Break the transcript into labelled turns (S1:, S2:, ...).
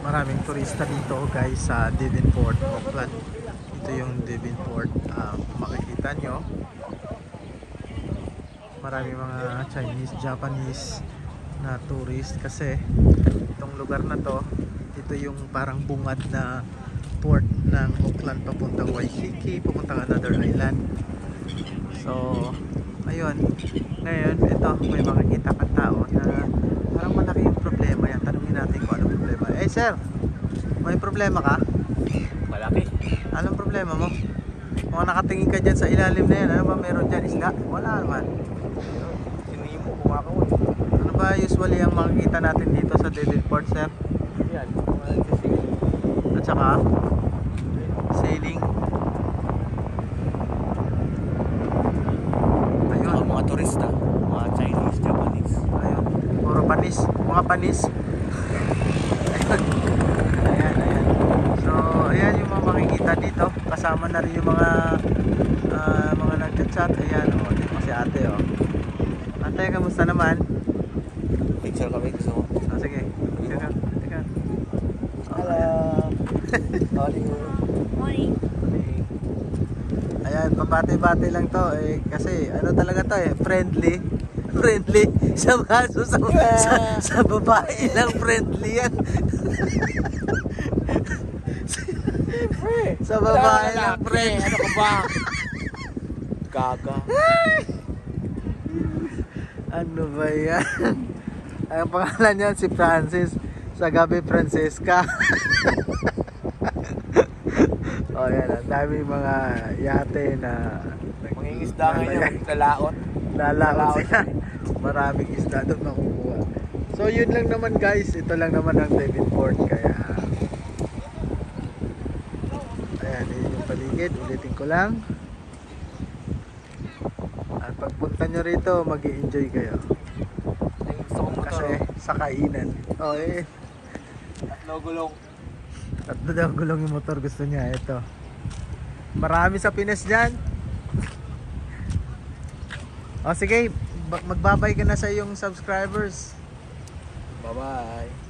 S1: maraming turista dito guys sa Devonport, Auckland. Ito yung Devonport. Makikita nyo maraming mga Chinese, Japanese na tourist kasi itong lugar na to, ito yung parang bungad na port ng Auckland papuntang Waikiki, papuntang another island. So ayun, ngayon ito may makikita kang tao na parang malaki yung problema yan. Tanungin natin kung anong problema. Eh sir, may problema ka?
S2: Malaki.
S1: Anong problema mo? Kung nakatingin ka dyan sa ilalim na yan, ano ba meron dyan? Isda? Wala naman.
S2: Sinihin mo kumakawin.
S1: Ano ba usually ang makikita natin dito sa Devonport, sir?
S2: Yan, mga nagsisingin.
S1: At saka sailing. Ayun,
S2: Mga turista, mga Chinese, Japanese.
S1: ayun. Puro panis, mga panis. Ayan, ayan. So, ayan yung mga makikita dito. Kasama na rin yung mga nagchat-chat. Ayan, oh, dito si ate, oh. Ate, kamusta naman?
S2: Picture kami, gusto mo?
S1: Oh, sige. Teka, teka.
S2: Hello. Morning.
S3: Morning.
S1: Ayan, pabati-bati lang to eh, kasi ano talaga to eh, friendly. Friendly sa kaso sa babae lang friendly yan. Sa babae lang friendly.
S2: Ano ka ba? Gaga.
S1: Ano ba yan? Ang pangalan niya si Francis. Sa gabi Francesca. Oh yan, ang daming mga yate na
S2: Mangingisda ngayon, lalaot.
S1: lalaot sila. Maraming isda doon makukuha. So yun lang naman guys, ito lang naman ang Devonport. Kaya ayan, yun yung paligid. Ulitin ko lang. At pagpunta nyo rito, mag-i-enjoy kayo.
S2: Yung gusto kong motor.
S1: Kasi sa kainan. Oh eh,
S2: Tatlo gulong.
S1: tatlo daw gulong yung motor gusto niya. Ito, marami sa Pinas dyan. O sige, magbabay ka na sa iyong subscribers.
S2: Bye-bye.